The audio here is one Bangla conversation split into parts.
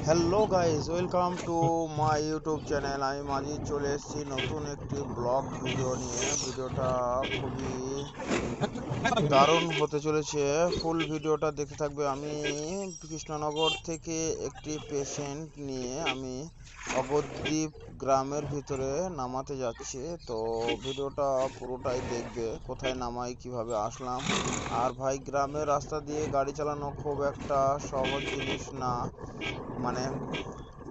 Hello guys, welcome to my YouTube channel. আমি মাঝি চলে এসেছি নতুন একটি ব্লগ ভিডিও নিয়ে। ভিডিওটা খুবই দারুণ হতে চলেছে। ফুল ভিডিওটা দেখতে থাকবে। আমি কৃষ্ণনগর থেকে একটি পেশেন্ট নিয়ে আমি অবদ্বীপ গ্রামের ভিতরে নামাতে যাচ্ছি। তো ভিডিওটা পুরোটাই দেখবে, কোথায় নামাই, কিভাবে আসলাম। আর ভাই, গ্রামের রাস্তা দিয়ে গাড়ি চালানো খুব একটা সহজ জিনিস না। মানে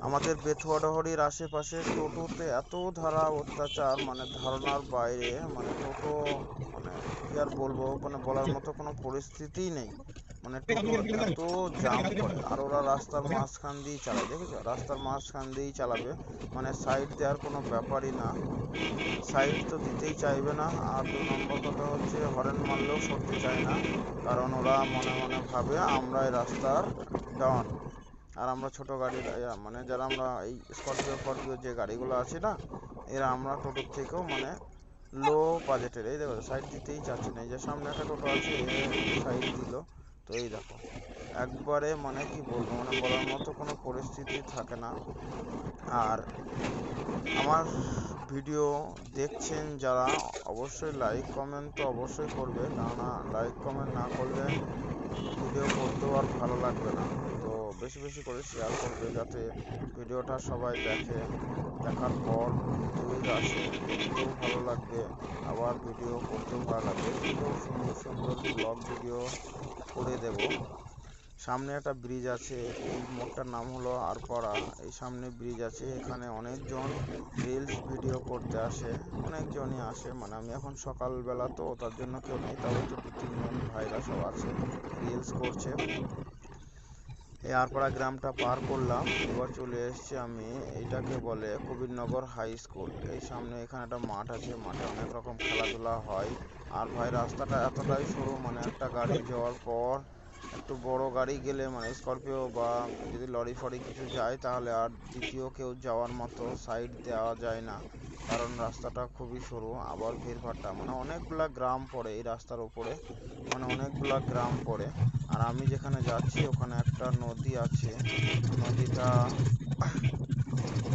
আমাদের বেথুয়াডহরির আশেপাশে টোটোতে এত ধারা অত্যাচার, মানে ধারণার বাইরে। মানে টোটো, মানে কি আর বলবো, মানে বলার মতো কোনো পরিস্থিতিই নেই। মানে টোটো এত জাম করে, আর ওরা রাস্তার মাঝখান দিয়েই চালায়, দেখেছো? রাস্তার মাঝখান দিয়েই চালাবে, মানে সাইড দেওয়ার কোনো ব্যাপারই না। সাইড তো দিতেই চাইবে না। আর 2 নম্বর কথা হচ্ছে, হরেন মারলেও সরতে চায় না, কারণ ওরা মনে মনে ভাবে আমরাই রাস্তার ডন। আর আমরা ছোট গাড়ি, মানে যারা আমরা এই স্করপিও ফরপিও যে গাড়িগুলো আছে না, এরা আমরা টোটোর থেকেও মানে লো বাজেটের। এই দেখো, সাইড দিতেই চাচ্ছে না। এই যে সামনে একটা টোটো আছে, সাইড দিল। তো এই দেখো, একবারে মানে কি বলবো, মানে বলার মতো কোনো পরিস্থিতি থাকে না। আর আমার ভিডিও দেখছেন যারা, অবশ্যই লাইক কমেন্ট তো অবশ্যই করবে, কেননা লাইক কমেন্ট না করলে ভিডিও করতেও আর ভালো লাগবে না। তো বেশি বেশি করে শেয়ার করবে, যাতে ভিডিওটা সবাই দেখে। দেখার পর ভিউজ আসে, দেখতেও ভালো লাগবে, আবার ভিডিও করতেও ভালো লাগবে। এরকম সুন্দর সুন্দর ব্লগ ভিডিও করে দেব। সামনে একটা ব্রিজ আছে, এই মোড়টার নাম হলো আরপাড়া। এই সামনে ব্রিজ আছে, এখানে অনেকজন রিলস ভিডিও করতে আসে, অনেকজনই আসে। মানে আমি এখন সকালবেলা তো, তার জন্য কেউ নেই, তবে তো 2-3 জন ভাইরা সব আছে, রিলস করছে। এই আরপাড়া গ্রামটা পার করলাম, এবার চলে এসেছি আমি, এইটাকে বলে কবিরনগর হাই স্কুল। এই সামনে এখানে একটা মাঠ আছে, মাঠে অনেক রকম খেলাধুলা হয়। আর ভাই, রাস্তাটা এতটাই সরু, মানে একটা গাড়ি যাওয়ার পর একটু বড় গাড়ি গেলে, মানে স্করপিও বা যদি লরি ফরি কিছু যায়, তাহলে আর দ্বিতীয় কেউ যাওয়ার মতো সাইড দেওয়া যায় না, কারণ রাস্তাটা খুবই সরু। আবার ভিড়ভাট্টা, মানে অনেকগুলা গ্রাম পড়ে এই রাস্তার উপরে, মানে অনেকগুলা গ্রাম পড়ে। আর আমি যেখানে যাচ্ছি ওখানে একটা নদী আছে। নদীটা,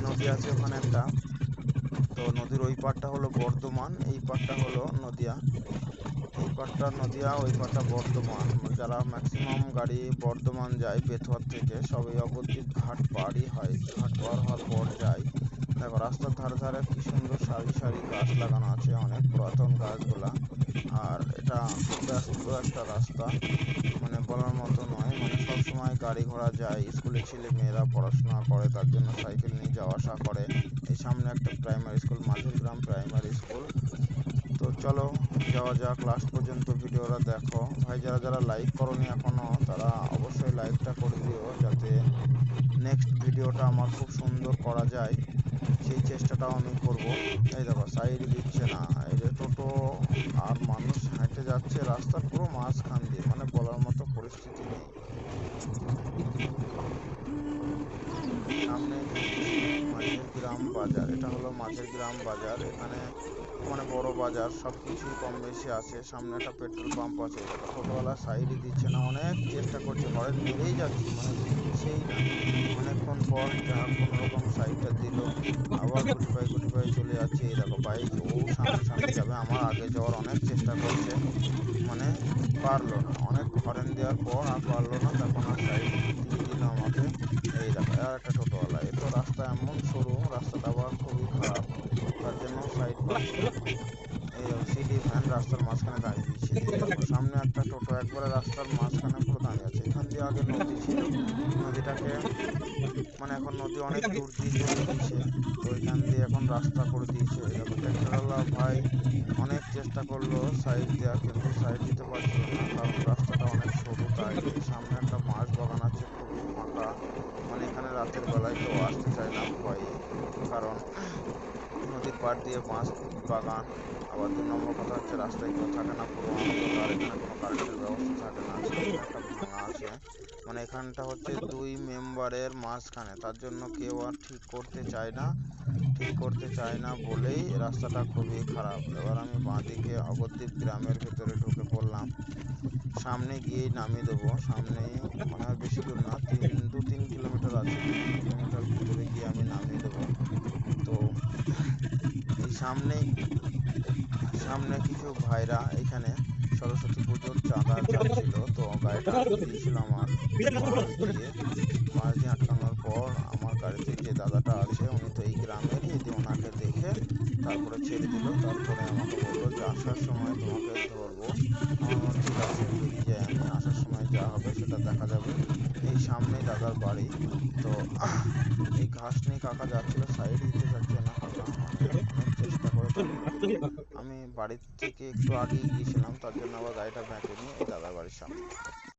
নদী আছে ওখানে একটা। তো নদীর ওই পাড়টা হলো বর্ধমান, এই পাড়টা হলো নদিয়া। এই পাড়টা নদিয়া, ওই পাড়টা বর্ধমান। যারা ম্যাক্সিমাম গাড়ি বর্ধমান যায় বেথুয়ার থেকে, সব এই অবদ্বীপ ঘাট পাড়ই হয়, ঘাট পার হওয়ার পর যায়। দেখো, রাস্তার ধারে ধারে কি সুন্দর সারি সারি গাছ লাগানো আছে, অনেক পুরাতন গাছগুলা। আর এটা খুব ব্যস্ত একটা রাস্তা, মানে বলার মতো নয়। মানে সব সময় গাড়ি ঘোড়া যায়, স্কুলে ছেলে মেয়েরা পড়াশোনা করে, তার জন্য সাইকেল নিয়ে যাওয়া আসা করে। এই সামনে একটা প্রাইমারি স্কুল, মাঝের গ্রাম প্রাইমারি স্কুল। তো চলো যাওয়া যাক, লাস্ট পর্যন্ত ভিডিওটা দেখো। ভাই, যারা যারা লাইক করোনি এখনো, তারা অবশ্যই লাইকটা করে দিও, যাতে নেক্সট ভিডিওটা আমার খুব সুন্দর করা যায়, সেই চেষ্টাটাও আমি করব। এই দেখো, সাইড দিচ্ছে না, এই যে টোটো আর মানুষ হেঁটে যাচ্ছে রাস্তার পুরো মাঝখান দিয়ে, মানে বলার মতো পরিস্থিতি নেই। সামনে ঢুকছি মাঝের গ্রাম বাজার, এটা হলো মাঝের গ্রাম বাজার। এখানে মানে বড় বাজার, সব কিছুই কম বেশি আছে। সামনে একটা পেট্রোল পাম্প আছে। দেখো, টোটোওয়ালা সাইডই দিচ্ছে না, অনেক চেষ্টা করছে, হরেন মেরেই যাচ্ছি, মানে দিচ্ছেই না। অনেকক্ষণ পর যা কোনো রকম সাইডটা দিল, আবার গুটি পায়ে চলে যাচ্ছে। এই দেখো বাইক, ও সামনে সামনে যাবে, আমার আগে যাওয়ার অনেক চেষ্টা করছে, মানে পারলো না। অনেক হরেন দেওয়ার পর আর পারলো না, তখন আর সাইড দিয়ে দিল আমাকে। এই দেখো, আর একটা টোটোওয়ালা, এ তো রাস্তা এমন সরু, রাস্তাটা আবার খুবই খারাপ, তার জন্য সাইড পাচ্ছে না। এই দেখো, সিটি ভ্যান রাস্তার মাঝখানে দাঁড়িয়ে দিয়েছে। এই দেখো, সামনে একটা টোটো একবারে রাস্তার মাঝখানে পুরো দাঁড়িয়ে আছে। এখান দিয়ে আগে নদী ছিল, নদীটাকে মানে এখন নদী অনেক দূর দিয়ে চলে গেছে, তো এখান দিয়ে এখন রাস্তা করে দিয়েছে। এই দেখো, ট্র্যাক্টরওয়ালা ভাই অনেক চেষ্টা করলো সাইড দেওয়ার, কিন্তু সাইড দিতে পারছিল না, কারণ রাস্তাটা অনেক সরু তাই। এই সামনে একটা মাছ বাগান আছে, খুবই ফাঁকা, মানে এখানে রাতের বেলায় কেউ আসতে চায় না ভয়ে, কারণ নদীর পাড় দিয়ে বাঁশ বাগান। আবার 2 নম্বর কথা হচ্ছে, রাস্তায় কেউ থাকে না, পুরো অন্ধকার, এখানে কোনো কারেন্টের ব্যবস্থা থাকে না। সামনে একটা ভাঙা আছে, মানে এখানটা হচ্ছে 2 মেম্বারের মাঝখানে, তার জন্য কেউ আর ঠিক করতে চায় না। ঠিক করতে চায় না বলেই রাস্তাটা খুবই খারাপ। এবার আমি বাঁদিকে অবদ্বীপ গ্রামের ভেতরে ঢুকে পড়লাম, সামনে গিয়েই নামিয়ে দেবো। সামনেই, মানে আর বেশি দূর না, 2-3 কিলোমিটার আছে। সামনেই সামনে কিছু ভাইরা এখানে সরস্বতী পুজোর চাঁদা চাচ্ছিল, তো গাড়িটা আটকে দিয়েছিল আমার মাঝ দিয়ে আটকানোর পর আমার গাড়িতে যে দাদাটা আছে উনি তো এই গ্রামেরই, দিয়ে ওনাকে দেখে তারপরে ছেড়ে দিল। তারপরে আমাকে বললো যে আসার সময় তোমাকে ধরবো। আমার মনে ঠিক আছে, বেরিয়ে যাই আমি, আসার সময় যা হবে সেটা দেখা যাবে। এই সামনেই দাদার বাড়ি। তো এই ঘাস নিয়ে কাকা যাচ্ছিল, সাইড দিতে চাচ্ছে না কাকা, মানে অনেক চেষ্টা করে, তারপরে আমি বাড়ির থেকে একটু আগেই গিয়েছিলাম, তার জন্য আবার গাড়িটা ব্যাকে নিয়ে এই দাদার বাড়ির সামনে